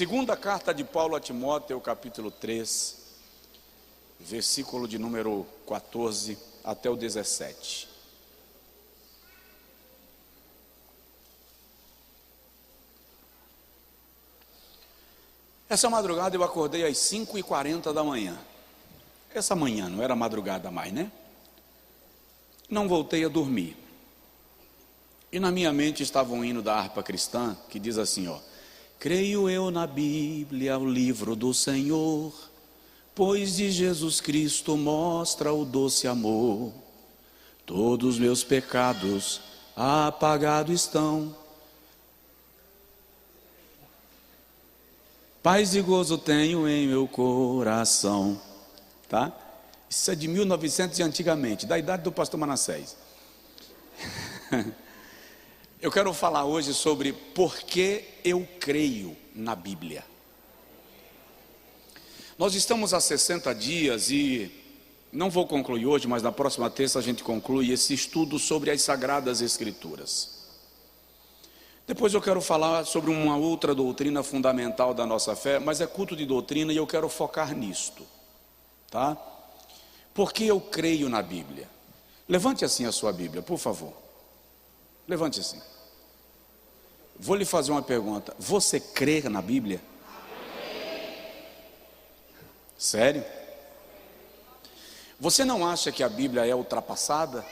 Segunda carta de Paulo a Timóteo, capítulo 3, versículo de número 14 até o 17. Essa madrugada eu acordei às 5h40 da manhã. Essa manhã, não era madrugada mais, né? Não voltei a dormir. E na minha mente estava um hino da harpa cristã que diz assim, ó: creio eu na Bíblia, o livro do Senhor, pois de Jesus Cristo mostra o doce amor. Todos meus pecados apagados estão, paz e gozo tenho em meu coração. Tá? Isso é de 1900 e antigamente, da idade do pastor Manassés. Eu quero falar hoje sobre por que eu creio na Bíblia. Nós estamos há 60 dias e não vou concluir hoje, mas na próxima terça a gente conclui esse estudo sobre as Sagradas Escrituras. Depois eu quero falar sobre uma outra doutrina fundamental da nossa fé, mas é culto de doutrina e eu quero focar nisto, tá? Porque eu creio na Bíblia. Levante assim a sua Bíblia, por favor. Levante assim. Vou lhe fazer uma pergunta. Você crê na Bíblia? Sério? Você não acha que a Bíblia é ultrapassada?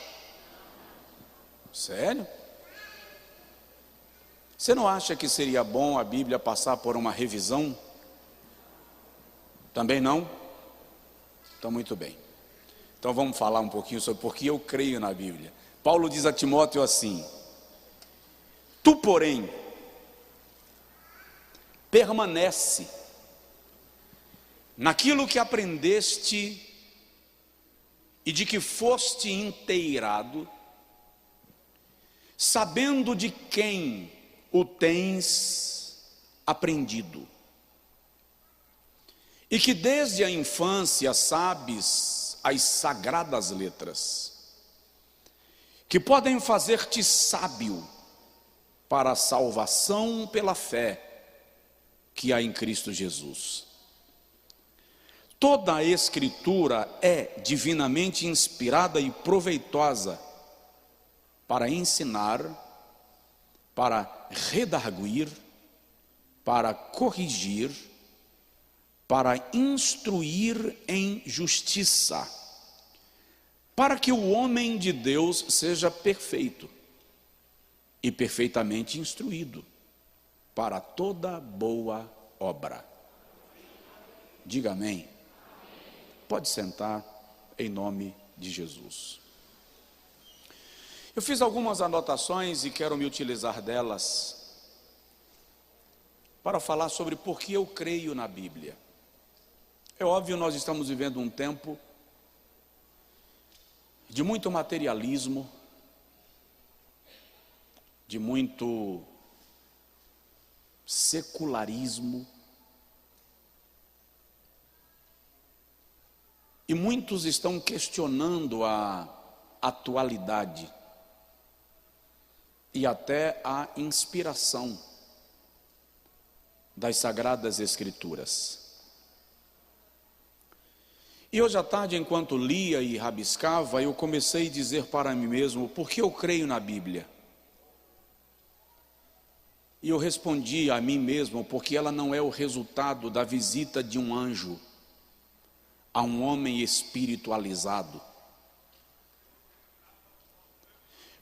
Sério? Você não acha que seria bom a Bíblia passar por uma revisão? Também não? Então, muito bem. Então, vamos falar um pouquinho sobre por que eu creio na Bíblia. Paulo diz a Timóteo assim: tu, porém, permanece naquilo que aprendeste e de que foste inteirado, sabendo de quem o tens aprendido, e que desde a infância sabes as sagradas letras, que podem fazer-te sábio para a salvação pela fé que há em Cristo Jesus. Toda a Escritura é divinamente inspirada e proveitosa para ensinar, para redarguir, para corrigir, para instruir em justiça, para que o homem de Deus seja perfeito e perfeitamente instruído para toda boa obra. Diga amém. Pode sentar em nome de Jesus. Eu fiz algumas anotações e quero me utilizar delas para falar sobre por que eu creio na Bíblia. É óbvio, nós estamos vivendo um tempo de muito materialismo, de muito secularismo, e muitos estão questionando a atualidade e até a inspiração das Sagradas Escrituras. E hoje à tarde, enquanto lia e rabiscava, eu comecei a dizer para mim mesmo: por que eu creio na Bíblia? E eu respondi a mim mesmo: porque ela não é o resultado da visita de um anjo a um homem espiritualizado.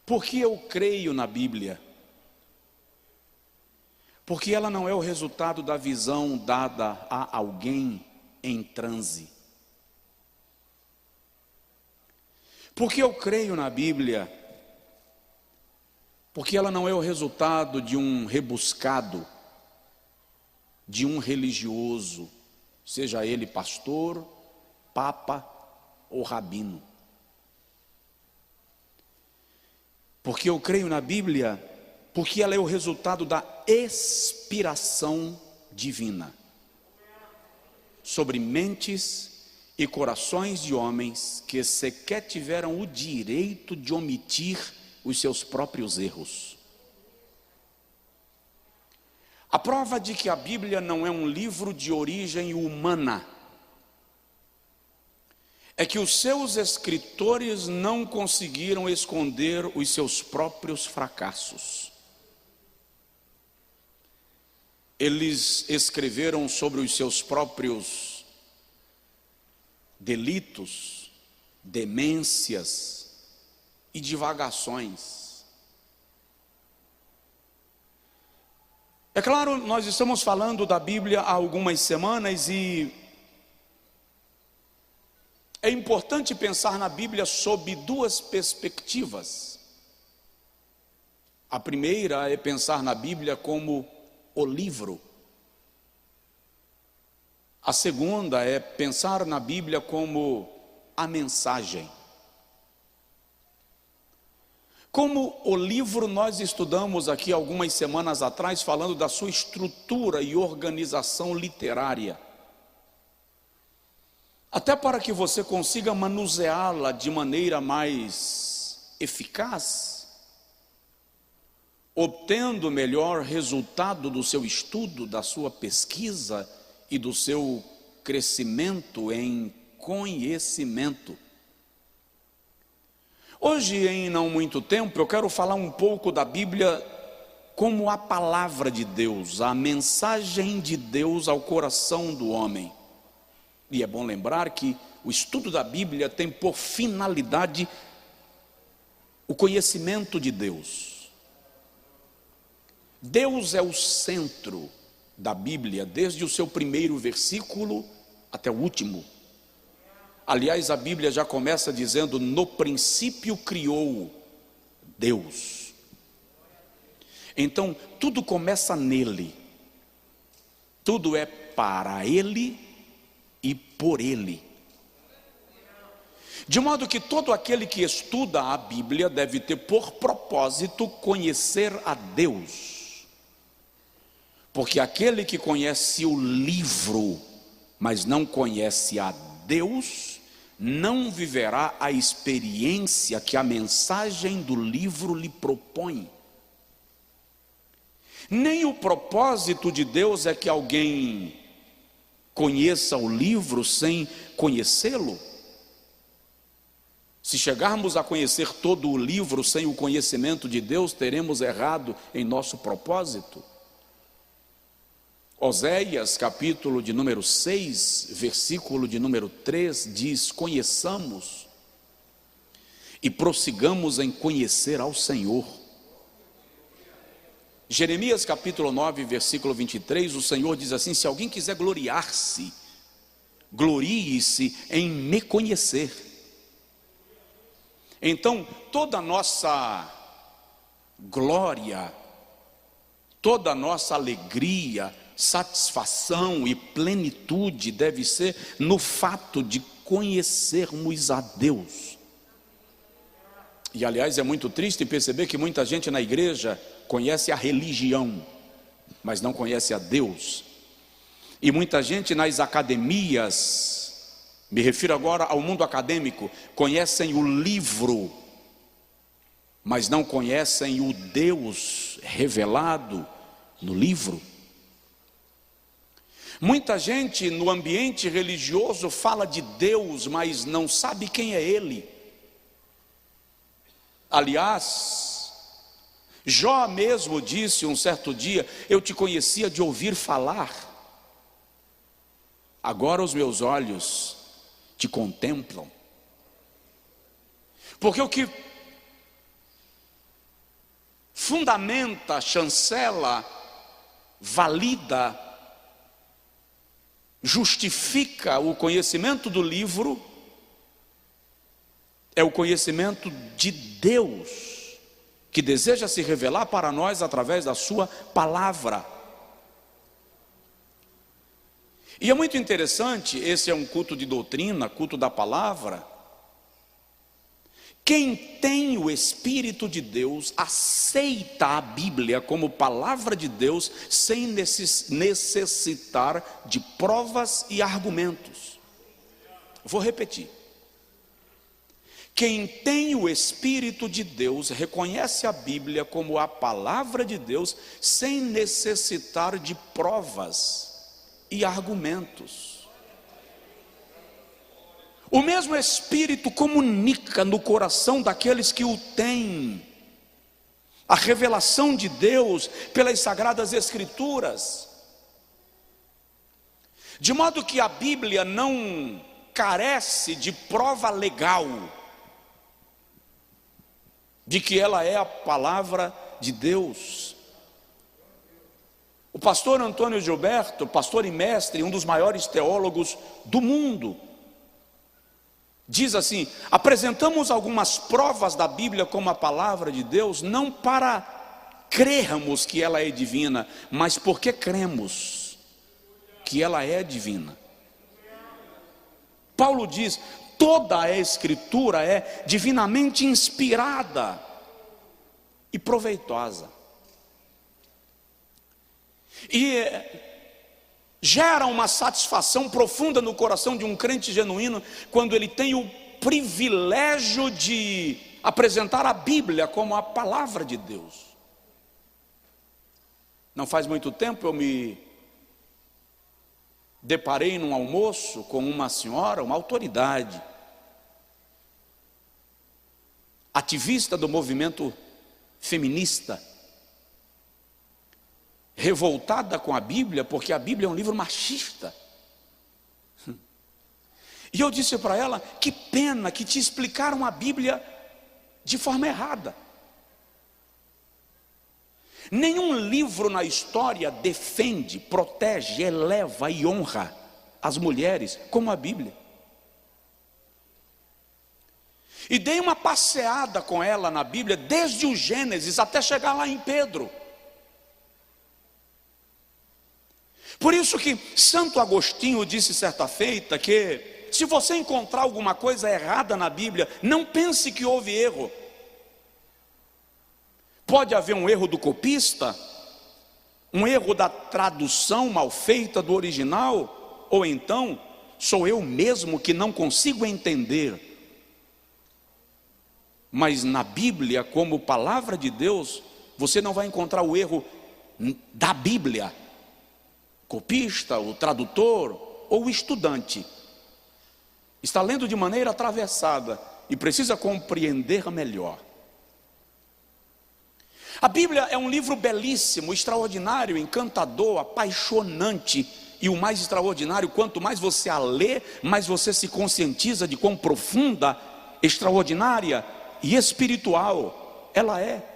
Por que eu creio na Bíblia? Porque ela não é o resultado da visão dada a alguém em transe. Porque eu creio na Bíblia? Porque ela não é o resultado de um rebuscado, de um religioso, seja ele pastor, papa ou rabino. Porque eu creio na Bíblia, porque ela é o resultado da inspiração divina sobre mentes e corações de homens que sequer tiveram o direito de omitir os seus próprios erros. A prova de que a Bíblia não é um livro de origem humana é que os seus escritores não conseguiram esconder os seus próprios fracassos. Eles escreveram sobre os seus próprios delitos, demências e divagações. É claro, nós estamos falando da Bíblia há algumas semanas e é importante pensar na Bíblia sob duas perspectivas. A primeira é pensar na Bíblia como o livro. A segunda é pensar na Bíblia como a mensagem. Como o livro, nós estudamos aqui algumas semanas atrás, falando da sua estrutura e organização literária. Até para que você consiga manuseá-la de maneira mais eficaz, obtendo melhor resultado do seu estudo, da sua pesquisa e do seu crescimento em conhecimento. Hoje, em não muito tempo, eu quero falar um pouco da Bíblia como a palavra de Deus, a mensagem de Deus ao coração do homem. E é bom lembrar que o estudo da Bíblia tem por finalidade o conhecimento de Deus. Deus é o centro da Bíblia, desde o seu primeiro versículo até o último. Aliás, a Bíblia já começa dizendo: no princípio criou Deus. Então, tudo começa nele. Tudo é para ele e por ele. De modo que todo aquele que estuda a Bíblia deve ter por propósito conhecer a Deus. Porque aquele que conhece o livro, mas não conhece a Deus, não viverá a experiência que a mensagem do livro lhe propõe. Nem o propósito de Deus é que alguém conheça o livro sem conhecê-lo. Se chegarmos a conhecer todo o livro sem o conhecimento de Deus, teremos errado em nosso propósito. Oséias, capítulo de número 6, versículo de número 3, diz: conheçamos e prossigamos em conhecer ao Senhor. Jeremias, capítulo 9, versículo 23, o Senhor diz assim: se alguém quiser gloriar-se, glorie-se em me conhecer. Então, toda a nossa glória, toda a nossa alegria, satisfação e plenitude deve ser no fato de conhecermos a Deus. E aliás, é muito triste perceber que muita gente na igreja conhece a religião, mas não conhece a Deus. E muita gente nas academias, me refiro agora ao mundo acadêmico, conhecem o livro, mas não conhecem o Deus revelado no livro. Muita gente no ambiente religioso fala de Deus, mas não sabe quem é Ele. Aliás, Jó mesmo disse um certo dia: eu te conhecia de ouvir falar, agora os meus olhos te contemplam. Porque o que fundamenta, chancela, valida, justifica o conhecimento do livro é o conhecimento de Deus, que deseja se revelar para nós através da sua palavra. E é muito interessante, esse é um culto de doutrina, culto da palavra. Quem tem o Espírito de Deus aceita a Bíblia como palavra de Deus sem necessitar de provas e argumentos. Vou repetir. Quem tem o Espírito de Deus reconhece a Bíblia como a palavra de Deus sem necessitar de provas e argumentos. O mesmo Espírito comunica no coração daqueles que o têm a revelação de Deus pelas Sagradas Escrituras, de modo que a Bíblia não carece de prova legal de que ela é a palavra de Deus. O pastor Antônio Gilberto, pastor e mestre, um dos maiores teólogos do mundo, diz assim: apresentamos algumas provas da Bíblia como a palavra de Deus, não para crermos que ela é divina, mas porque cremos que ela é divina. Paulo diz: toda a Escritura é divinamente inspirada e proveitosa. E gera uma satisfação profunda no coração de um crente genuíno quando ele tem o privilégio de apresentar a Bíblia como a palavra de Deus. Não faz muito tempo eu me deparei num almoço com uma senhora, uma autoridade, ativista do movimento feminista, revoltada com a Bíblia, porque a Bíblia é um livro machista. E eu disse para ela: que pena que te explicaram a Bíblia de forma errada. Nenhum livro na história defende, protege, eleva e honra as mulheres como a Bíblia. E dei uma passeada com ela na Bíblia, desde o Gênesis até chegar lá em Pedro. Por isso que Santo Agostinho disse certa feita que se você encontrar alguma coisa errada na Bíblia, não pense que houve erro. Pode haver um erro do copista, um erro da tradução mal feita do original, ou então sou eu mesmo que não consigo entender. Mas na Bíblia, como palavra de Deus, você não vai encontrar o erro da Bíblia. Copista, o tradutor ou o estudante está lendo de maneira atravessada e precisa compreender melhor. A Bíblia é um livro belíssimo, extraordinário, encantador, apaixonante. E o mais extraordinário, quanto mais você a lê, mais você se conscientiza de quão profunda, extraordinária e espiritual ela é.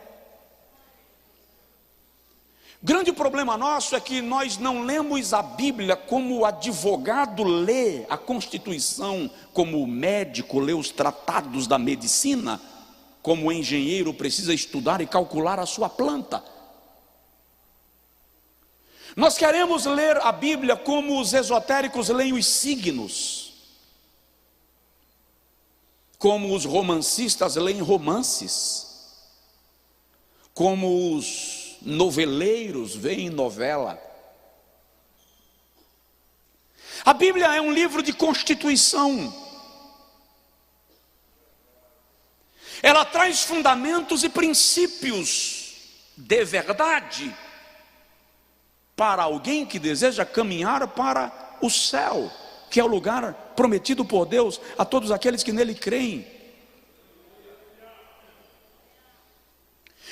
Grande problema nosso é que nós não lemos a Bíblia como o advogado lê a Constituição, como o médico lê os tratados da medicina, como o engenheiro precisa estudar e calcular a sua planta. Nós queremos ler a Bíblia como os esotéricos leem os signos, como os romancistas leem romances, como os noveleiros veem novela. A Bíblia é um livro de constituição. Ela traz fundamentos e princípios de verdade para alguém que deseja caminhar para o céu, que é o lugar prometido por Deus a todos aqueles que nele creem.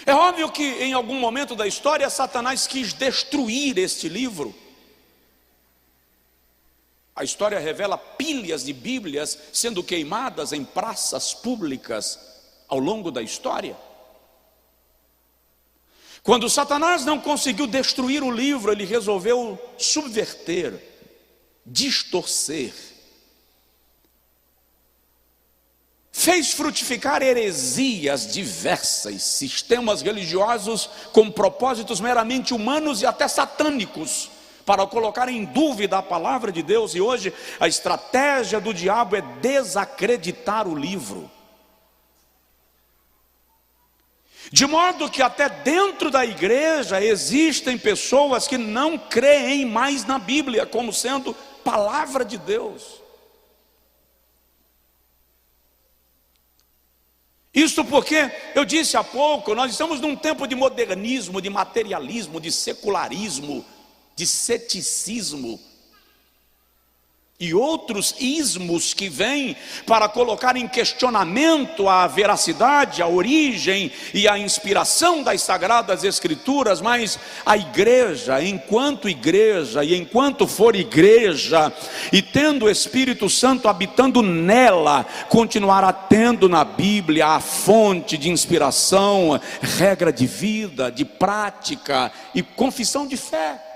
É óbvio que em algum momento da história Satanás quis destruir este livro. A história revela pilhas de Bíblias sendo queimadas em praças públicas ao longo da história. Quando Satanás não conseguiu destruir o livro, ele resolveu subverter, distorcer, fez frutificar heresias diversas, sistemas religiosos com propósitos meramente humanos e até satânicos, para colocar em dúvida a palavra de Deus. E hoje a estratégia do diabo é desacreditar o livro, de modo que até dentro da igreja existem pessoas que não creem mais na Bíblia como sendo palavra de Deus. Isto porque, eu disse há pouco, nós estamos num tempo de modernismo, de materialismo, de secularismo, de ceticismo e outros ismos que vêm para colocar em questionamento a veracidade, a origem e a inspiração das Sagradas Escrituras. Mas a igreja e enquanto for igreja e tendo o Espírito Santo habitando nela, continuará tendo na Bíblia a fonte de inspiração, regra de vida, de prática e confissão de fé.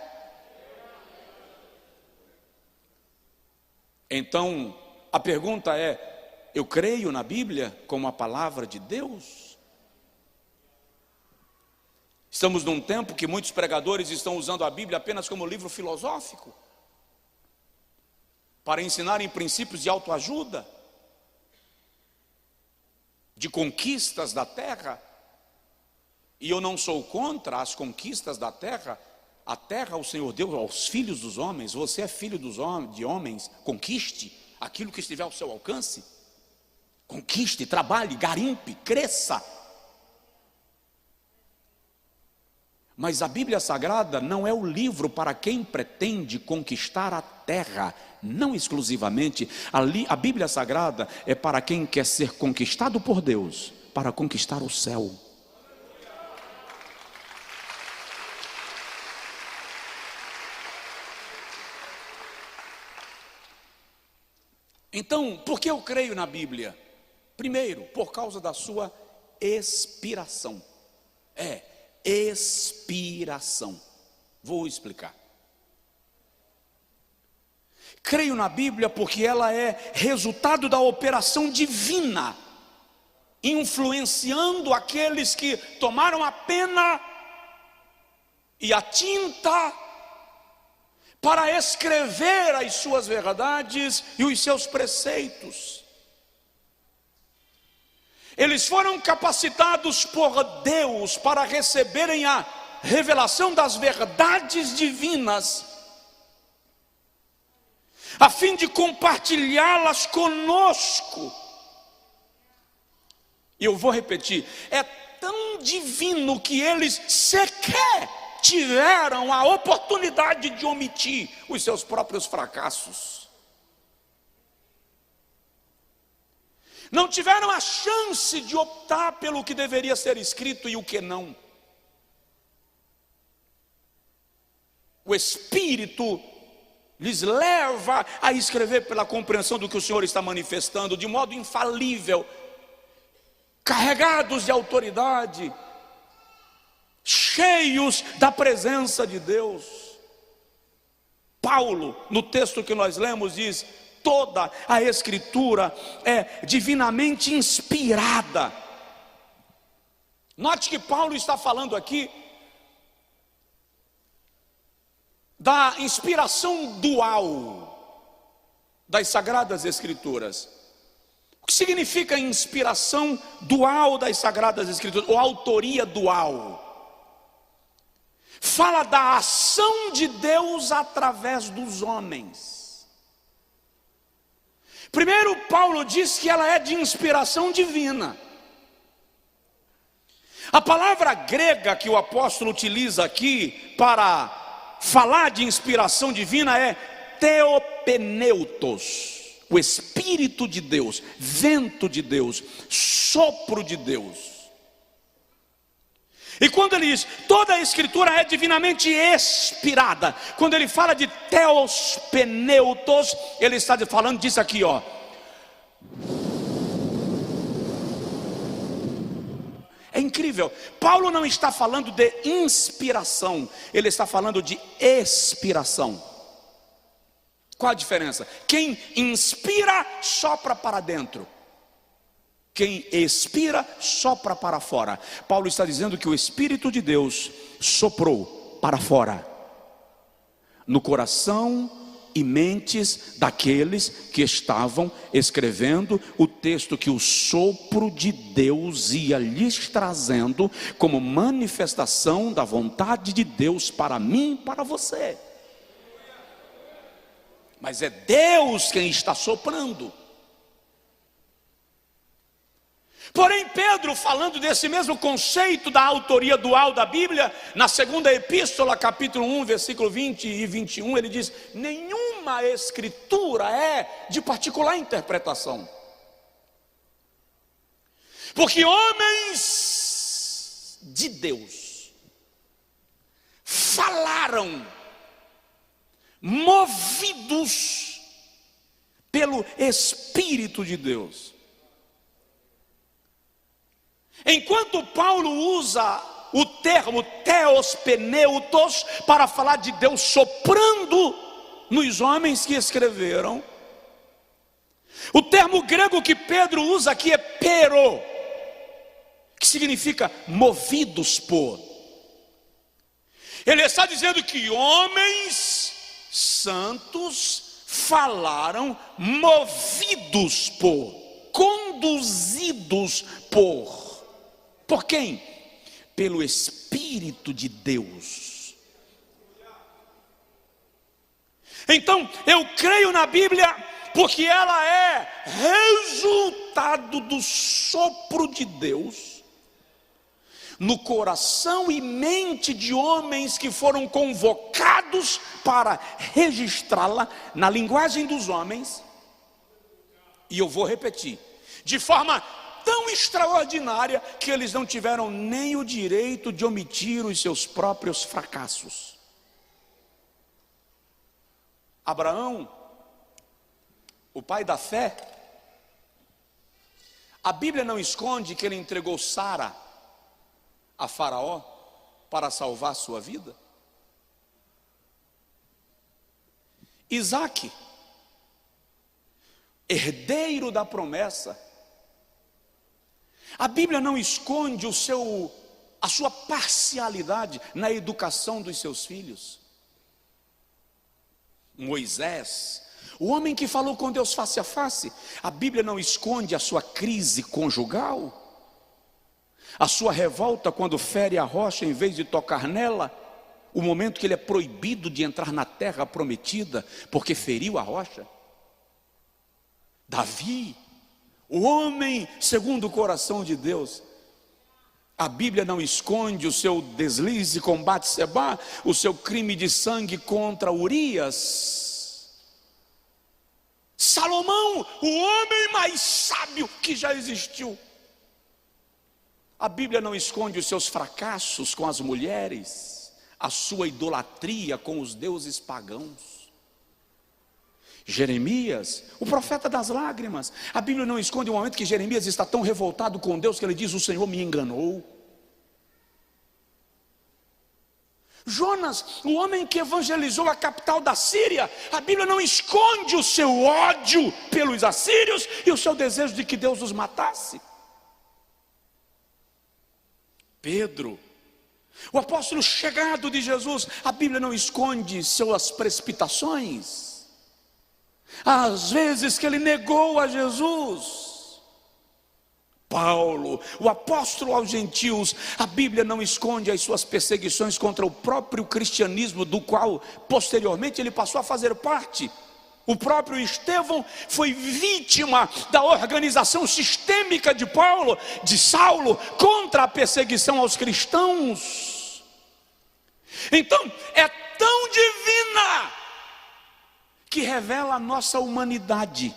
Então, a pergunta é: eu creio na Bíblia como a palavra de Deus? Estamos num tempo que muitos pregadores estão usando a Bíblia apenas como livro filosófico, para ensinarem princípios de autoajuda, de conquistas da terra. E eu não sou contra as conquistas da terra. A terra o Senhor deu aos filhos dos homens. Você é filho de homens. Conquiste aquilo que estiver ao seu alcance. Conquiste, trabalhe, garimpe, cresça. Mas a Bíblia Sagrada não é o livro para quem pretende conquistar a terra. Não exclusivamente. A Bíblia Sagrada é para quem quer ser conquistado por Deus, para conquistar o céu. Então, por que eu creio na Bíblia? Primeiro, por causa da sua expiração. Expiração. Vou explicar. Creio na Bíblia porque ela é resultado da operação divina, influenciando aqueles que tomaram a pena e a tinta para escrever as suas verdades e os seus preceitos. Eles foram capacitados por Deus para receberem a revelação das verdades divinas, a fim de compartilhá-las conosco. E eu vou repetir, é tão divino que eles sequer tiveram a oportunidade de omitir os seus próprios fracassos. Não tiveram a chance de optar pelo que deveria ser escrito e o que não. O Espírito lhes leva a escrever pela compreensão do que o Senhor está manifestando, de modo infalível, carregados de autoridade, cheios da presença de Deus. Paulo, no texto que nós lemos, diz: toda a Escritura é divinamente inspirada. Note que Paulo está falando aqui da inspiração dual das Sagradas Escrituras. O que significa inspiração dual das Sagradas Escrituras, ou autoria dual? Fala da ação de Deus através dos homens. Primeiro, Paulo diz que ela é de inspiração divina. A palavra grega que o apóstolo utiliza aqui para falar de inspiração divina é theopneutos, o Espírito de Deus, vento de Deus, sopro de Deus. E quando ele diz, toda a Escritura é divinamente expirada, quando ele fala de theopneutos, ele está falando disso aqui, ó. É incrível, Paulo não está falando de inspiração, ele está falando de expiração. Qual a diferença? Quem inspira, sopra para dentro. Quem expira, sopra para fora. Paulo está dizendo que o Espírito de Deus soprou para fora, no coração e mentes daqueles que estavam escrevendo o texto que o sopro de Deus ia lhes trazendo como manifestação da vontade de Deus para mim e para você. Mas é Deus quem está soprando. Porém, Pedro, falando desse mesmo conceito da autoria dual da Bíblia, na segunda epístola, capítulo 1, versículo 20 e 21, ele diz: nenhuma escritura é de particular interpretação, porque homens de Deus falaram movidos pelo Espírito de Deus. Enquanto Paulo usa o termo theospeneutos para falar de Deus soprando nos homens que escreveram, o termo grego que Pedro usa aqui é pero, que significa movidos por. Ele está dizendo que homens santos falaram movidos por, conduzidos por. Por quem? Pelo Espírito de Deus. Então, eu creio na Bíblia porque ela é resultado do sopro de Deus no coração e mente de homens que foram convocados para registrá-la na linguagem dos homens. E eu vou repetir, de forma tão extraordinária que eles não tiveram nem o direito de omitir os seus próprios fracassos. Abraão, o pai da fé, a Bíblia não esconde que ele entregou Sara a Faraó para salvar sua vida. Isaque, herdeiro da promessa, a Bíblia não esconde a sua parcialidade na educação dos seus filhos. Moisés, o homem que falou com Deus face a face, a Bíblia não esconde a sua crise conjugal, a sua revolta quando fere a rocha em vez de tocar nela, o momento que ele é proibido de entrar na terra prometida porque feriu a rocha. Davi, o homem segundo o coração de Deus, a Bíblia não esconde o seu deslize com Batseba, o seu crime de sangue contra Urias. Salomão, o homem mais sábio que já existiu, a Bíblia não esconde os seus fracassos com as mulheres, a sua idolatria com os deuses pagãos. Jeremias, o profeta das lágrimas, a Bíblia não esconde o momento que Jeremias está tão revoltado com Deus que ele diz: o Senhor me enganou. Jonas, o homem que evangelizou a capital da Síria, a Bíblia não esconde o seu ódio pelos assírios e o seu desejo de que Deus os matasse. Pedro, o apóstolo chegado de Jesus, a Bíblia não esconde suas precipitações, às vezes que ele negou a Jesus. Paulo, o apóstolo aos gentios, a Bíblia não esconde as suas perseguições contra o próprio cristianismo, do qual posteriormente ele passou a fazer parte. O próprio Estevão foi vítima da organização sistêmica de Saulo, contra a perseguição aos cristãos. Então, é tão divina que revela a nossa humanidade,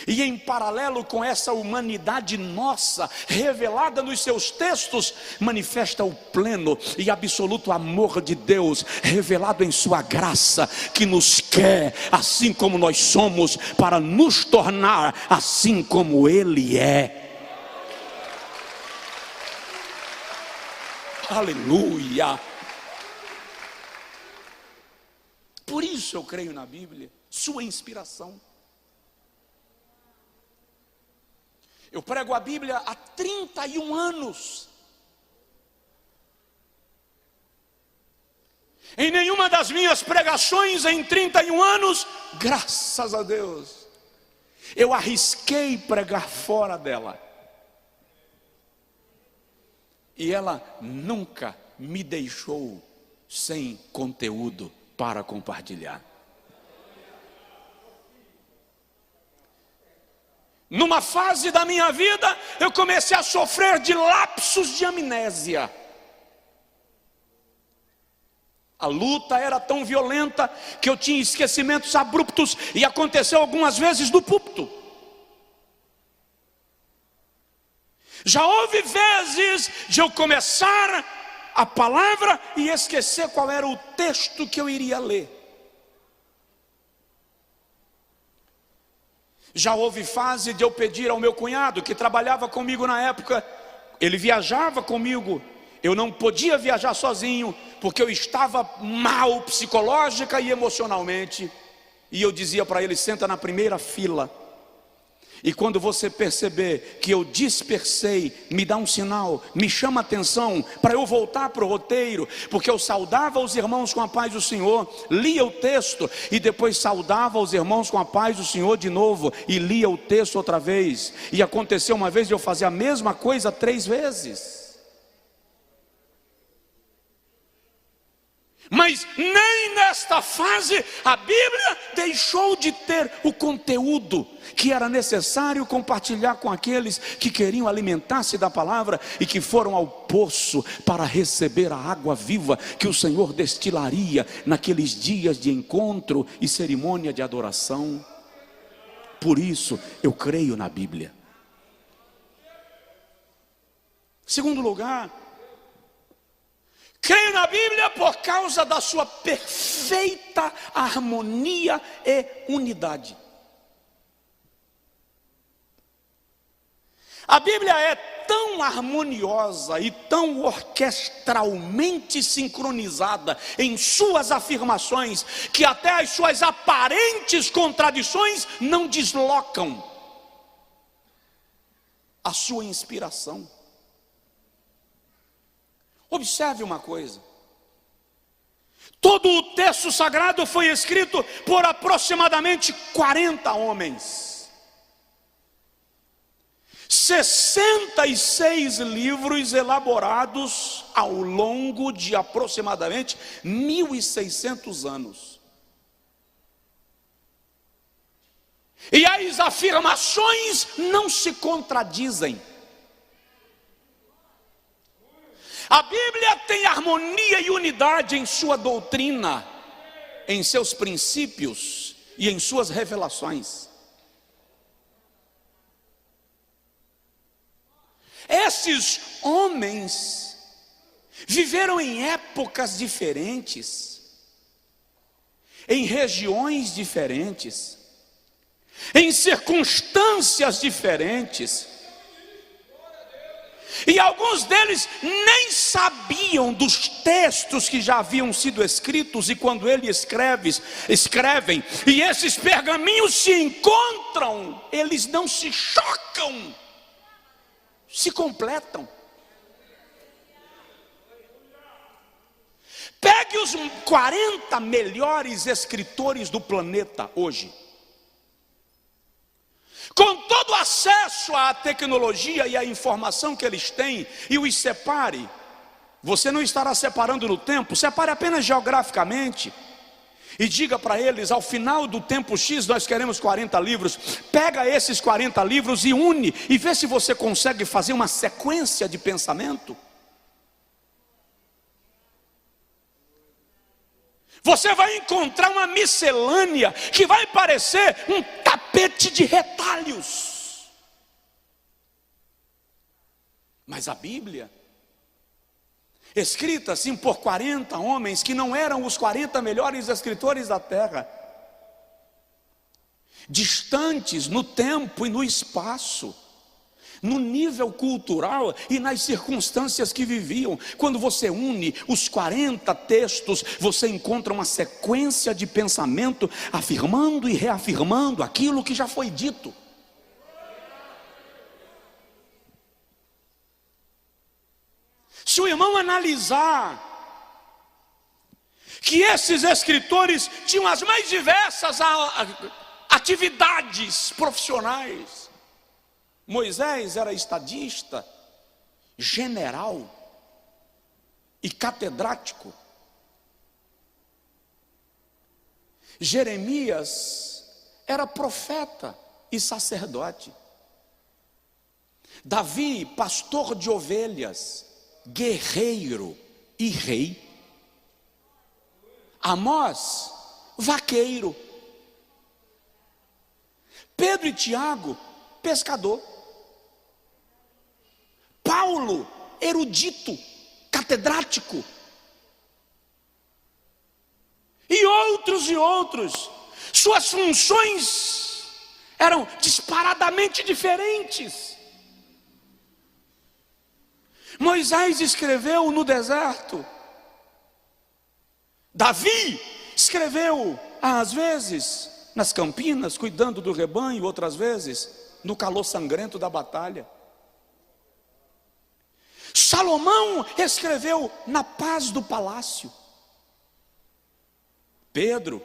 e em paralelo com essa humanidade nossa, revelada nos seus textos, manifesta o pleno e absoluto amor de Deus, revelado em sua graça, que nos quer assim como nós somos, para nos tornar assim como Ele é. Aleluia! Por isso eu creio na Bíblia, sua inspiração. Eu prego a Bíblia há 31 anos. Em nenhuma das minhas pregações em 31 anos, graças a Deus, eu arrisquei pregar fora dela. E ela nunca me deixou sem conteúdo para compartilhar. numa fase da minha vida, eu comecei a sofrer de lapsos de amnésia. A luta era tão violenta que eu tinha esquecimentos abruptos, e aconteceu algumas vezes do púlpito. Já houve vezes de eu começar a palavra e esquecer qual era o texto que eu iria ler. Já houve fase de eu pedir ao meu cunhado, que trabalhava comigo na época, ele viajava comigo, eu não podia viajar sozinho, porque eu estava mal psicológica e emocionalmente, e eu dizia para ele: senta na primeira fila, e quando você perceber que eu dispersei, me dá um sinal, me chama a atenção, para eu voltar para o roteiro, porque eu saudava os irmãos com a paz do Senhor, lia o texto, e depois saudava os irmãos com a paz do Senhor de novo, e lia o texto outra vez, e aconteceu uma vez de eu fazer a mesma coisa 3 vezes. Mas nem nesta fase a Bíblia deixou de ter o conteúdo que era necessário compartilhar com aqueles que queriam alimentar-se da palavra e que foram ao poço para receber a água viva que o Senhor destilaria naqueles dias de encontro e cerimônia de adoração. Por isso eu creio na Bíblia. Segundo lugar, creio na Bíblia por causa da sua perfeita harmonia e unidade. A Bíblia é tão harmoniosa e tão orquestralmente sincronizada em suas afirmações, que até as suas aparentes contradições não deslocam a sua inspiração. Observe uma coisa: todo o texto sagrado foi escrito por aproximadamente 40 homens. 66 livros elaborados ao longo de aproximadamente 1.600 anos. E as afirmações não se contradizem. A Bíblia tem harmonia e unidade em sua doutrina, em seus princípios e em suas revelações. Esses homens viveram em épocas diferentes, em regiões diferentes, em circunstâncias diferentes. E alguns deles nem sabiam dos textos que já haviam sido escritos, e quando eles escrevem, e esses pergaminhos se encontram, eles não se chocam, se completam. Pegue os 40 melhores escritores do planeta hoje, com todo o acesso à tecnologia e à informação que eles têm, e os separe. Você não estará separando no tempo, separe apenas geograficamente, e diga para eles: ao final do tempo X nós queremos 40 livros. Pega esses 40 livros e une, e vê se você consegue fazer uma sequência de pensamento. Você vai encontrar uma miscelânea que vai parecer um tapete de retalhos. Mas a Bíblia, escrita assim por 40 homens que não eram os 40 melhores escritores da terra, distantes no tempo e no espaço, no nível cultural e nas circunstâncias que viviam. Quando você une os 40 textos, você encontra uma sequência de pensamento, afirmando e reafirmando aquilo que já foi dito. Se o irmão analisar que esses escritores tinham as mais diversas atividades profissionais. Moisés era estadista, general e catedrático. Jeremias era profeta e sacerdote. Davi, pastor de ovelhas, guerreiro e rei. Amós, vaqueiro. Pedro e Tiago, pescador. Paulo, erudito, catedrático. E outros. Suas funções eram disparadamente diferentes. Moisés escreveu no deserto. Davi escreveu, às vezes, nas campinas, cuidando do rebanho, outras vezes, no calor sangrento da batalha. Salomão escreveu na paz do palácio. Pedro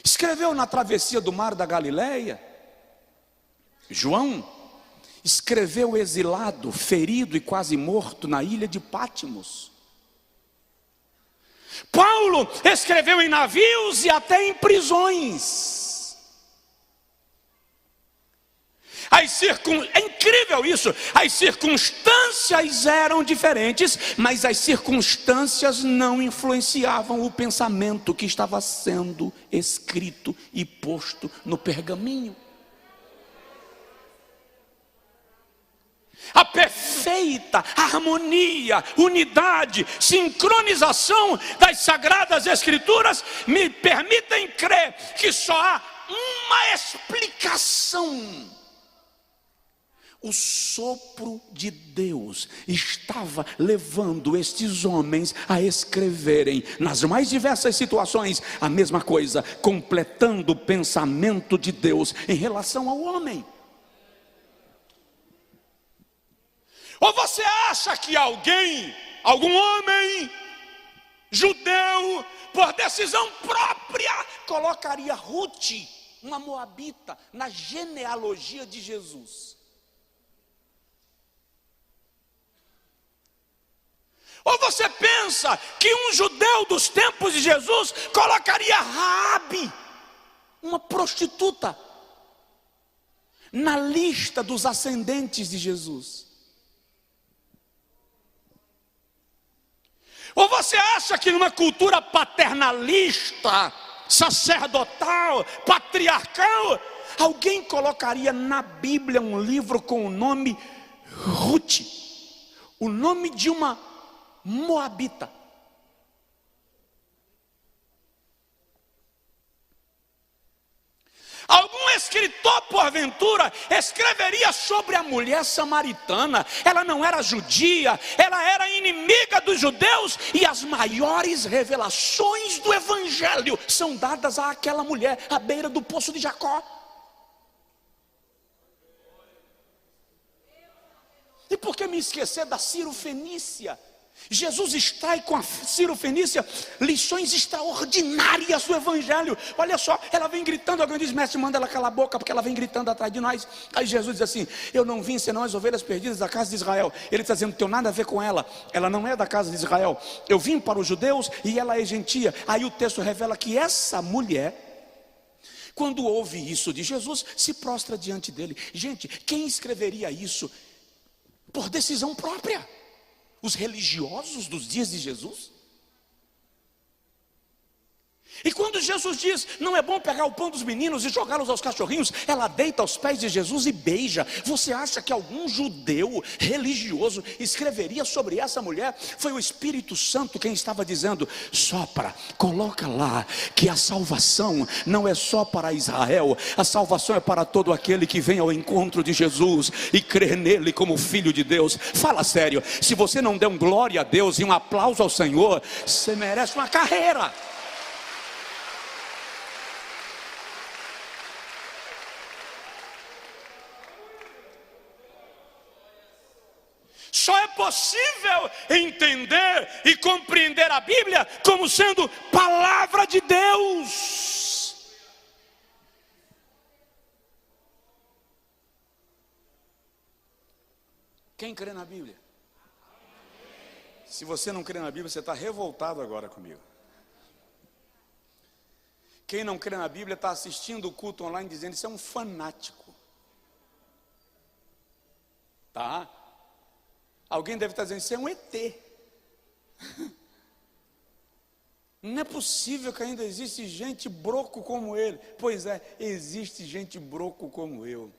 escreveu na travessia do mar da Galileia. João escreveu exilado, ferido e quase morto na ilha de Pátimos. Paulo escreveu em navios e até em prisões. É incrível isso. As circunstâncias eram diferentes, mas as circunstâncias não influenciavam o pensamento que estava sendo escrito e posto no pergaminho. A perfeita harmonia, unidade, sincronização das Sagradas Escrituras me permitem crer que só há uma explicação. O sopro de Deus estava levando estes homens a escreverem, nas mais diversas situações, a mesma coisa, completando o pensamento de Deus em relação ao homem. Ou você acha que algum homem judeu, por decisão própria, colocaria Ruth, uma moabita, na genealogia de Jesus? Ou você pensa que um judeu dos tempos de Jesus colocaria Raabe, uma prostituta, na lista dos ascendentes de Jesus? Ou você acha que numa cultura paternalista, sacerdotal, patriarcal, alguém colocaria na Bíblia um livro com o nome Ruth, o nome de uma moabita? Algum escritor, porventura, escreveria sobre a mulher samaritana? Ela não era judia, ela era inimiga dos judeus, e as maiores revelações do Evangelho são dadas àquela mulher à beira do poço de Jacó. E por que me esquecer da Ciro Fenícia? Jesus extrai com a Ciro Fenícia lições extraordinárias do Evangelho. Olha só, ela vem gritando, alguém diz: mestre, manda ela calar a boca, porque ela vem gritando atrás de nós. Aí Jesus diz assim: eu não vim senão as ovelhas perdidas da casa de Israel. Ele está dizendo: não tem nada a ver com ela, ela não é da casa de Israel. Eu vim para os judeus e ela é gentia. Aí o texto revela que essa mulher, quando ouve isso de Jesus, se prostra diante dele. Gente, quem escreveria isso por decisão própria? Os religiosos dos dias de Jesus? E quando Jesus diz: não é bom pegar o pão dos meninos e jogá-los aos cachorrinhos, ela deita aos pés de Jesus e beija. Você acha que algum judeu religioso escreveria sobre essa mulher? Foi o Espírito Santo quem estava dizendo: sopra, coloca lá, que a salvação não é só para Israel, a salvação é para todo aquele que vem ao encontro de Jesus e crê nele como Filho de Deus. Fala sério, se você não der um glória a Deus e um aplauso ao Senhor, você merece uma carreira. Só é possível entender e compreender a Bíblia como sendo palavra de Deus. Quem crê na Bíblia? Se você não crê na Bíblia, você está revoltado agora comigo. Quem não crê na Bíblia está assistindo o culto online dizendo: isso é um fanático. Tá? Alguém deve estar dizendo, isso é um ET. Não é possível que ainda existe gente broco como ele. Pois é, existe gente broco como eu,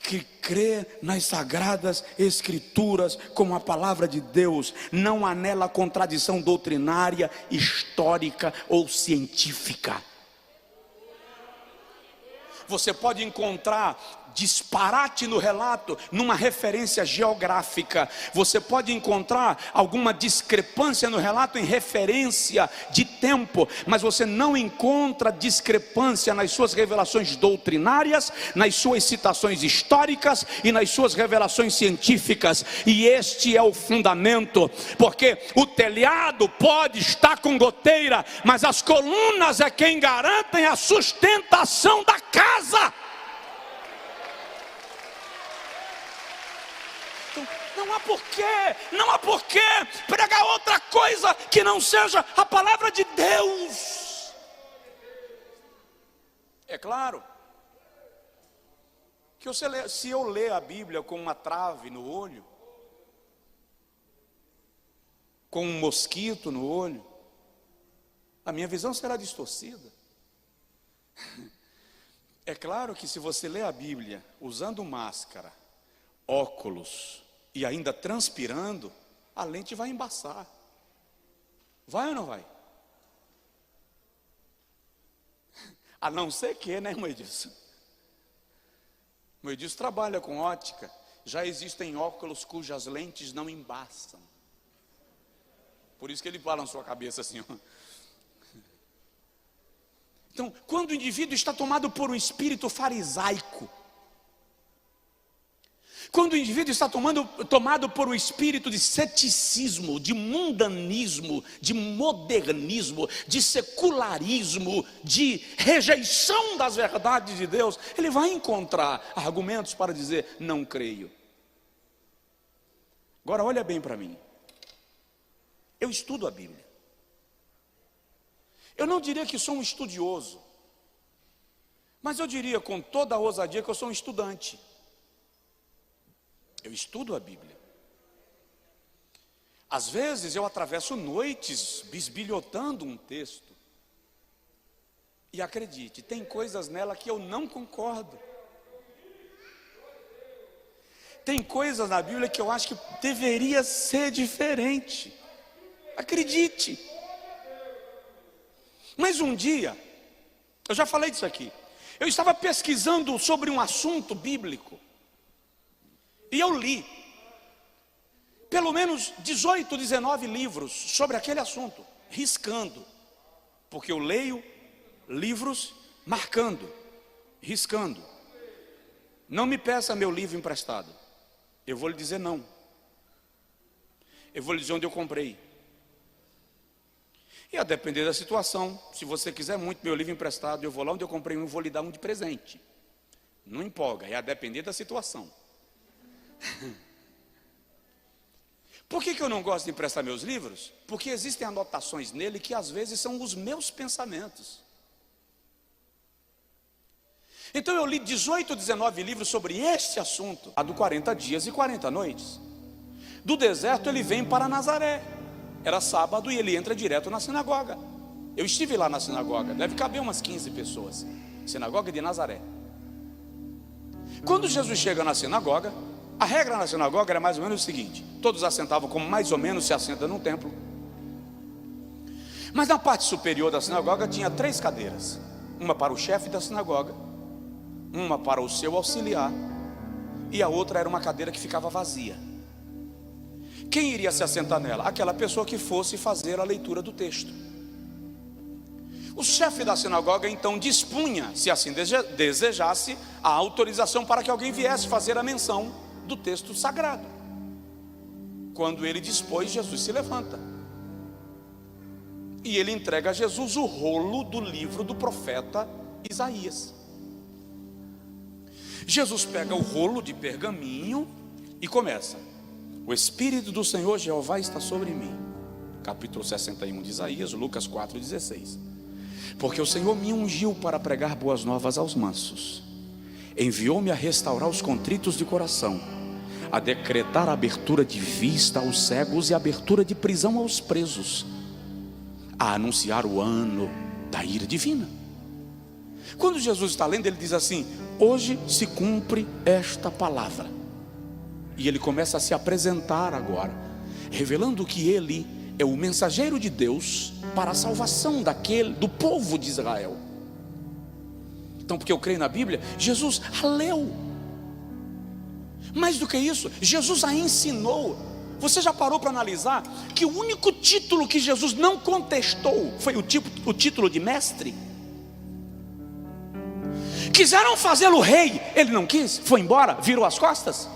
que crê nas sagradas escrituras como a palavra de Deus. Não há nela contradição doutrinária, histórica ou científica. Você pode encontrar disparate no relato, numa referência geográfica. Você pode encontrar alguma discrepância no relato em referência de tempo, mas você não encontra discrepância nas suas revelações doutrinárias, nas suas citações históricas e nas suas revelações científicas. E este é o fundamento, porque o telhado pode estar com goteira, mas as colunas é quem garantem a sustentação da casa. Não há porquê pregar outra coisa que não seja a palavra de Deus. É claro que se eu ler a Bíblia com uma trave no olho, com um mosquito no olho, a minha visão será distorcida. É claro que se você ler a Bíblia usando máscara, óculos e ainda transpirando, a lente vai embaçar. Vai ou não vai? A não ser que, né, irmão Edilson? Irmão Edilson trabalha com ótica. Já existem óculos cujas lentes não embaçam. Por isso que ele fala na sua cabeça assim, ó. Então, quando o indivíduo está tomado por um espírito farisaico, quando o indivíduo está tomado por um espírito de ceticismo, de mundanismo, de modernismo, de secularismo, de rejeição das verdades de Deus, ele vai encontrar argumentos para dizer, não creio. Agora olha bem para mim. Eu estudo a Bíblia. Eu não diria que sou um estudioso, mas eu diria com toda a ousadia que eu sou um estudante. Eu estudo a Bíblia. Às vezes eu atravesso noites bisbilhotando um texto. E acredite, tem coisas nela que eu não concordo. Tem coisas na Bíblia que eu acho que deveria ser diferente. Acredite. Mas um dia, eu já falei disso aqui, eu estava pesquisando sobre um assunto bíblico. E eu li pelo menos 18, 19 livros sobre aquele assunto, riscando, porque eu leio livros marcando, riscando. Não me peça meu livro emprestado, eu vou lhe dizer não. Eu vou lhe dizer onde eu comprei. E a depender da situação, se você quiser muito meu livro emprestado, eu vou lá onde eu comprei um e vou lhe dar um de presente. Não empolga, é a depender da situação. Por que eu não gosto de emprestar meus livros? Porque existem anotações nele que às vezes são os meus pensamentos. Então eu li 18, 19 livros sobre este assunto. A do 40 dias e 40 noites. Do deserto ele vem para Nazaré. Era sábado e ele entra direto na sinagoga. Eu estive lá na sinagoga, deve caber umas 15 pessoas. Sinagoga de Nazaré. Quando Jesus chega na sinagoga, a regra na sinagoga era mais ou menos o seguinte: todos assentavam como mais ou menos se assenta num templo. Mas na parte superior da sinagoga tinha 3 cadeiras. Uma para o chefe da sinagoga, uma para o seu auxiliar, e a outra era uma cadeira que ficava vazia. Quem iria se assentar nela? Aquela pessoa que fosse fazer a leitura do texto. O chefe da sinagoga então dispunha, se assim desejasse, a autorização para que alguém viesse fazer a menção do texto sagrado. Quando ele dispôs, Jesus se levanta e ele entrega a Jesus o rolo do livro do profeta Isaías. Jesus pega o rolo de pergaminho e começa: o Espírito do Senhor Jeová está sobre mim. Capítulo 61 de Isaías, Lucas 4,16. Porque o Senhor me ungiu para pregar boas novas aos mansos, enviou-me a restaurar os contritos de coração, a decretar a abertura de vista aos cegos e a abertura de prisão aos presos, a anunciar o ano da ira divina. Quando Jesus está lendo, ele diz assim: hoje se cumpre esta palavra. E ele começa a se apresentar agora, revelando que ele é o mensageiro de Deus para a salvação do povo de Israel. Então, porque eu creio na Bíblia, Jesus a leu. Mais do que isso, Jesus a ensinou. Você já parou para analisar que o único título que Jesus não contestou foi o título de mestre? Quiseram fazê-lo rei, ele não quis, foi embora, virou as costas.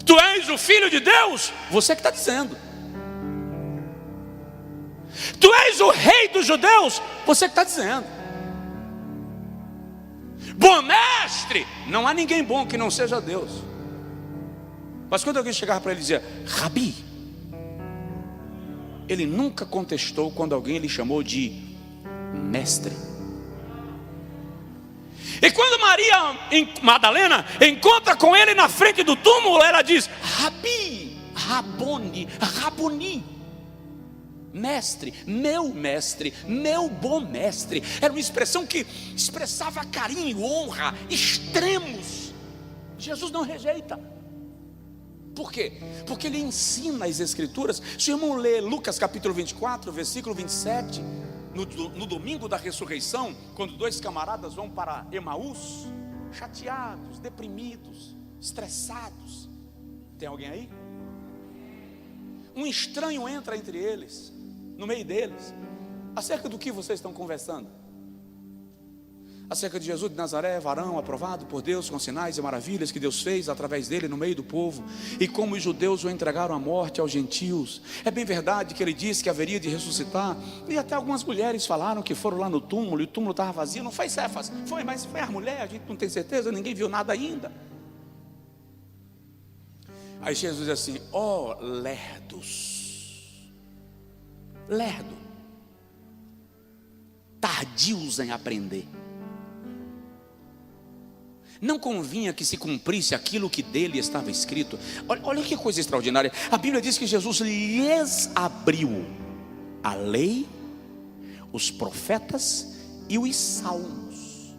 Tu és o Filho de Deus, você que está dizendo. Tu és o Rei dos Judeus, você que está dizendo. Bom mestre, não há ninguém bom que não seja Deus. Mas quando alguém chegava para ele e dizia Rabi, ele nunca contestou quando alguém lhe chamou de mestre. E quando Maria Madalena encontra com ele na frente do túmulo, ela diz Rabi, Raboni, Raboni, mestre, meu bom mestre. Era uma expressão que expressava carinho, honra, extremos. Jesus não rejeita. Por quê? Porque ele ensina as escrituras. Se o irmão lê Lucas capítulo 24, versículo 27, no domingo da ressurreição, quando dois camaradas vão para Emaús, chateados, deprimidos, estressados. Tem alguém aí? Um estranho entra entre eles, no meio deles. Acerca do que vocês estão conversando? Acerca de Jesus de Nazaré, varão aprovado por Deus, com sinais e maravilhas que Deus fez através dele no meio do povo, e como os judeus o entregaram à morte aos gentios. É bem verdade que ele disse que haveria de ressuscitar, e até algumas mulheres falaram que foram lá no túmulo, e o túmulo estava vazio. Não foi Cefas, mas foi a mulher, a gente não tem certeza, ninguém viu nada ainda. Aí Jesus diz assim: ó lerdos, tardios em aprender. Não convinha que se cumprisse aquilo que dele estava escrito. Olha que coisa extraordinária. A Bíblia diz que Jesus lhes abriu a lei, os profetas e os salmos.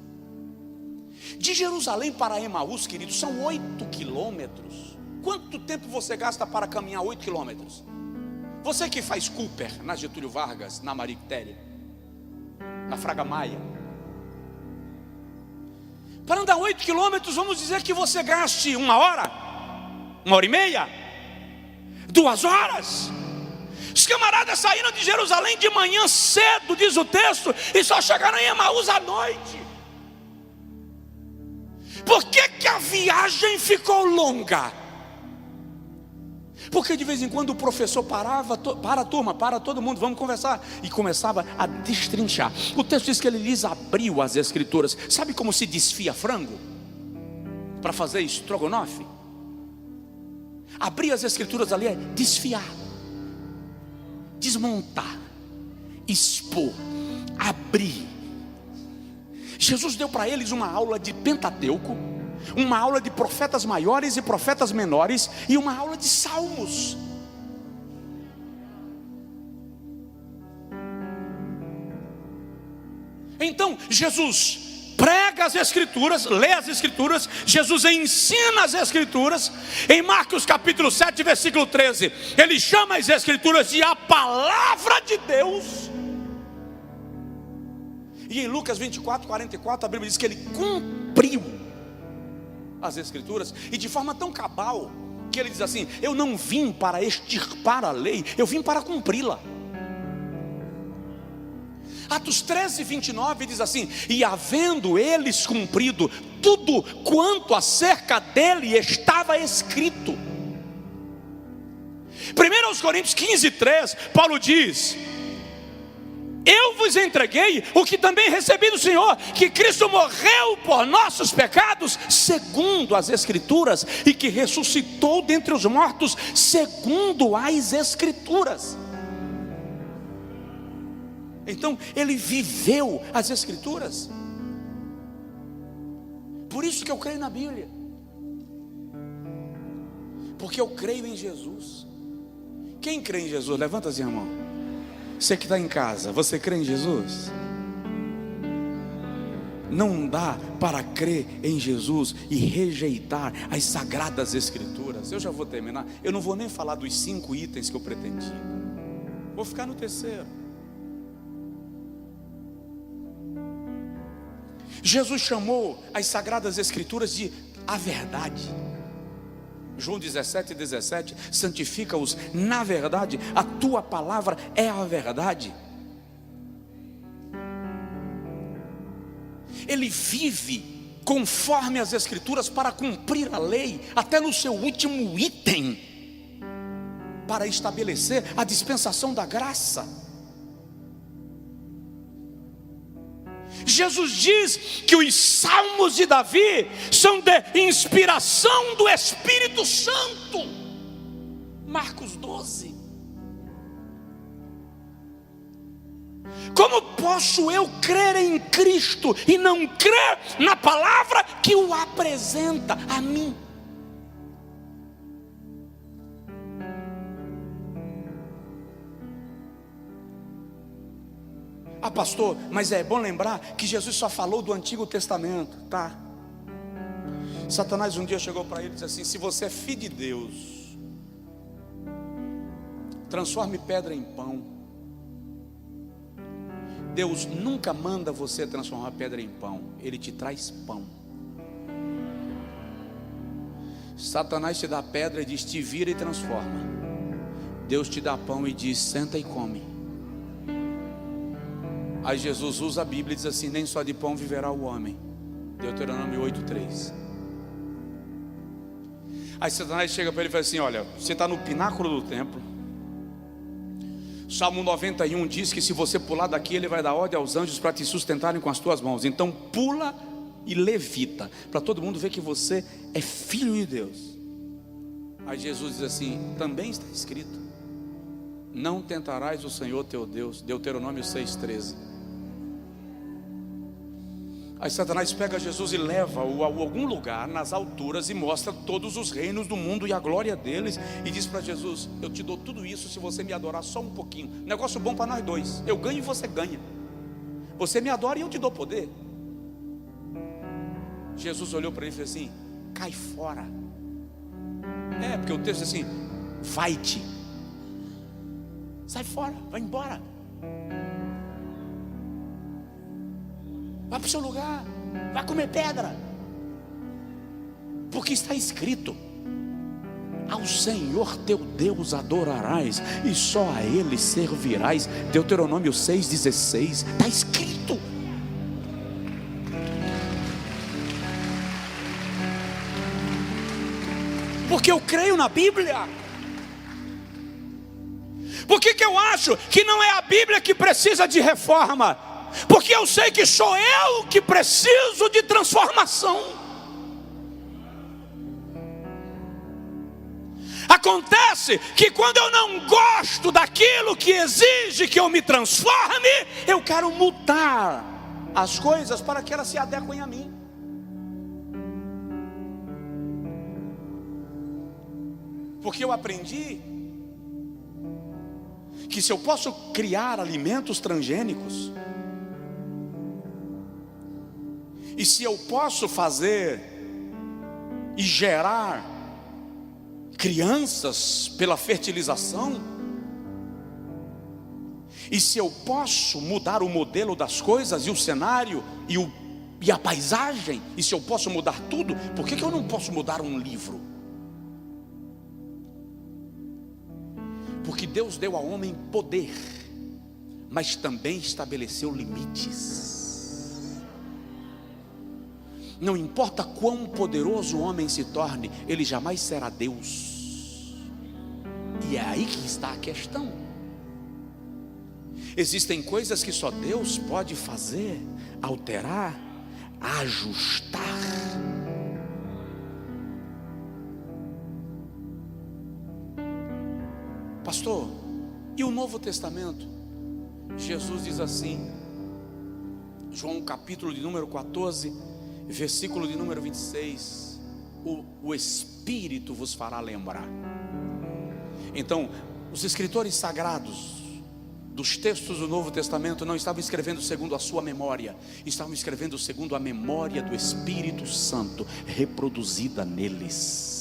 De Jerusalém para Emaús, queridos, são 8 quilômetros. Quanto tempo você gasta para caminhar 8 quilômetros? Você que faz Cooper na Getúlio Vargas, na Maria Quitéria, na Fraga Maia, para andar 8 quilômetros, vamos dizer que você gaste 1 hora, 1h30, 2 horas. Os camaradas saíram de Jerusalém de manhã cedo, diz o texto, e só chegaram em Emaús à noite. Por que a viagem ficou longa? Porque de vez em quando o professor parava, para a turma, para todo mundo, vamos conversar. E começava a destrinchar. O texto diz que ele lhes abriu as escrituras. Sabe como se desfia frango? Para fazer estrogonofe? Abrir as escrituras ali é desfiar, desmontar, expor, abrir. Jesus deu para eles uma aula de Pentateuco, uma aula de profetas maiores e profetas menores, e uma aula de salmos. Então Jesus prega as escrituras, lê as escrituras, Jesus ensina as escrituras. Em Marcos capítulo 7, versículo 13, ele chama as escrituras de a palavra de Deus. E em Lucas 24, 44, a Bíblia diz que ele cumpriu as escrituras, e de forma tão cabal, que ele diz assim: eu não vim para extirpar a lei, eu vim para cumpri-la. Atos 13, 29 diz assim: e havendo eles cumprido tudo quanto acerca dele estava escrito. 1 Coríntios 15, 3, Paulo diz: eu vos entreguei o que também recebi do Senhor, que Cristo morreu por nossos pecados, segundo as Escrituras, e que ressuscitou dentre os mortos, segundo as Escrituras. Então ele viveu as Escrituras. Por isso que eu creio na Bíblia. Porque eu creio em Jesus. Quem crê em Jesus? Levanta assim a mão. Você que está em casa, você crê em Jesus? Não dá para crer em Jesus e rejeitar as sagradas escrituras. Eu já vou terminar. Eu não vou nem falar dos 5 itens que eu pretendia. Vou ficar no terceiro. Jesus chamou as sagradas escrituras de a verdade. João 17:17, santifica-os na verdade, a tua palavra é a verdade. Ele vive conforme as escrituras para cumprir a lei, até no seu último item, para estabelecer a dispensação da graça. Jesus diz que os salmos de Davi são de inspiração do Espírito Santo. Marcos 12. Como posso eu crer em Cristo e não crer na palavra que o apresenta a mim? Ah, pastor, mas é bom lembrar que Jesus só falou do Antigo Testamento, tá? Satanás um dia chegou para ele e disse assim: se você é filho de Deus, transforme pedra em pão. Deus nunca manda você transformar pedra em pão, Ele te traz pão. Satanás te dá pedra e diz: te vira e transforma. Deus te dá pão e diz: senta e come. Aí Jesus usa a Bíblia e diz assim: nem só de pão viverá o homem. Deuteronômio 8:3. Aí Satanás chega para ele e fala assim: olha, você está no pináculo do templo. Salmo 91 diz que se você pular daqui, ele vai dar ordem aos anjos para te sustentarem com as tuas mãos. Então pula e levita, para todo mundo ver que você é filho de Deus. Aí Jesus diz assim: também está escrito: não tentarás o Senhor teu Deus. Deuteronômio 6:13. Aí Satanás pega Jesus e leva-o a algum lugar nas alturas e mostra todos os reinos do mundo e a glória deles, e diz para Jesus: eu te dou tudo isso se você me adorar só um pouquinho. Negócio bom para nós dois, eu ganho e você ganha. Você me adora e eu te dou poder. Jesus olhou para ele e fez assim: cai fora. Porque o texto diz assim: vai-te, sai fora, vai embora, vai para o seu lugar, vai comer pedra, porque está escrito: ao Senhor teu Deus adorarás e só a Ele servirás. Deuteronômio 6:16, está escrito. Porque eu creio na Bíblia. Por que eu acho que não é a Bíblia que precisa de reforma? Porque eu sei que sou eu que preciso de transformação. Acontece que quando eu não gosto daquilo que exige que eu me transforme, eu quero mudar as coisas para que elas se adequem a mim. Porque eu aprendi que se eu posso criar alimentos transgênicos, e se eu posso fazer e gerar crianças pela fertilização, e se eu posso mudar o modelo das coisas e o cenário e a paisagem, e se eu posso mudar tudo, por que eu não posso mudar um livro? Porque Deus deu ao homem poder, mas também estabeleceu limites. Não importa quão poderoso o homem se torne, ele jamais será Deus. E é aí que está a questão. Existem coisas que só Deus pode fazer, alterar, ajustar. Pastor, e o Novo Testamento? Jesus diz assim, João capítulo de número 14, versículo de número 26, o Espírito vos fará lembrar. Então, os escritores sagrados dos textos do Novo Testamento não estavam escrevendo segundo a sua memória, estavam escrevendo segundo a memória do Espírito Santo reproduzida neles.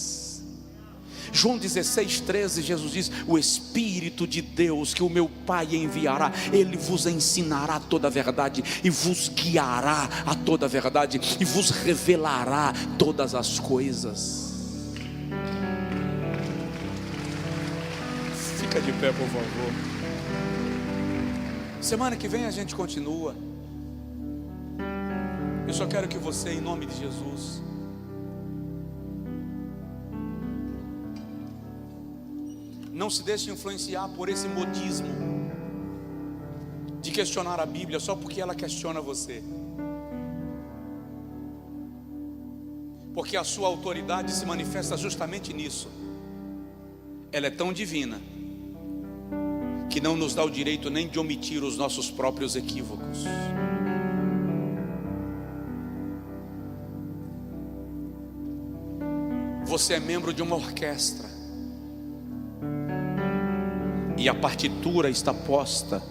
João 16:13, Jesus diz: o Espírito de Deus que o meu Pai enviará, Ele vos ensinará toda a verdade, e vos guiará a toda a verdade, e vos revelará todas as coisas. Fica de pé, por favor. Semana que vem a gente continua. Eu só quero que você, em nome de Jesus, não se deixe influenciar por esse modismo de questionar a Bíblia só porque ela questiona você. Porque a sua autoridade se manifesta justamente nisso. Ela é tão divina que não nos dá o direito nem de omitir os nossos próprios equívocos. Você é membro de uma orquestra, e a partitura está posta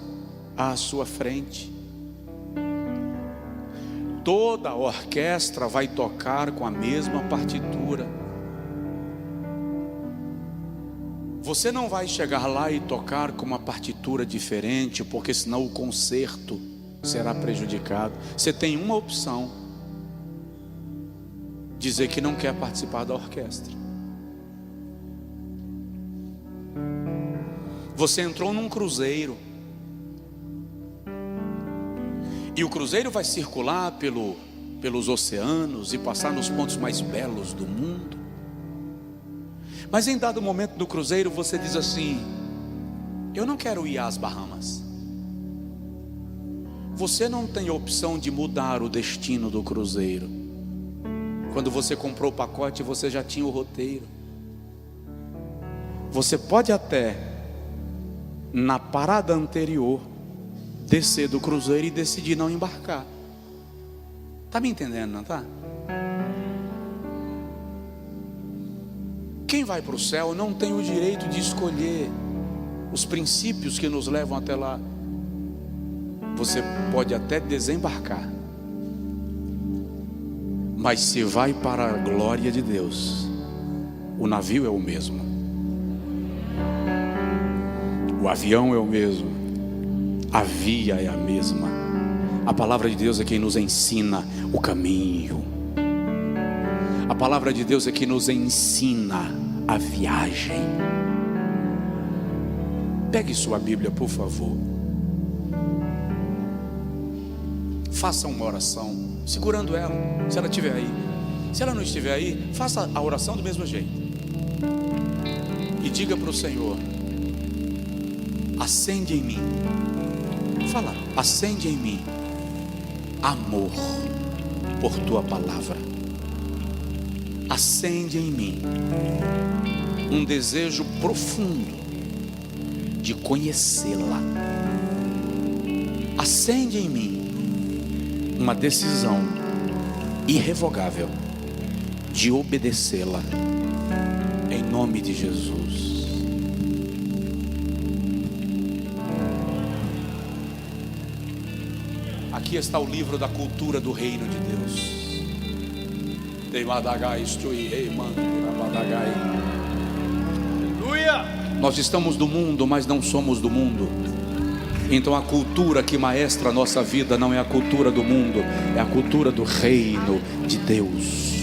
à sua frente. Toda a orquestra vai tocar com a mesma partitura. Você não vai chegar lá e tocar com uma partitura diferente, porque senão o concerto será prejudicado. Você tem uma opção: dizer que não quer participar da orquestra. Você entrou num cruzeiro, e o cruzeiro vai circular pelos oceanos e passar nos pontos mais belos do mundo. Mas em dado momento do cruzeiro você diz assim: eu não quero ir às Bahamas. Você não tem opção de mudar o destino do cruzeiro. Quando você comprou o pacote, você já tinha o roteiro. Você pode até, na parada anterior, descer do cruzeiro e decidir não embarcar. Está me entendendo, não está? Quem vai para o céu não tem o direito de escolher os princípios que nos levam até lá. Você pode até desembarcar, mas se vai para a glória de Deus, o navio é o mesmo, o avião é o mesmo, a via é a mesma. A palavra de Deus é quem nos ensina o caminho. A palavra de Deus é que nos ensina a viagem. Pegue sua Bíblia, por favor. Faça uma oração, segurando ela, se ela estiver aí. Se ela não estiver aí, faça a oração do mesmo jeito. E diga para o Senhor: acende em mim. Fala: acende em mim amor por tua palavra. Acende em mim um desejo profundo de conhecê-la. Acende em mim uma decisão irrevogável de obedecê-la, em nome de Jesus. Aqui está o livro da cultura do reino de Deus. Nós estamos do mundo, mas não somos do mundo. Então a cultura que maestra a nossa vida não é a cultura do mundo, é a cultura do reino de Deus.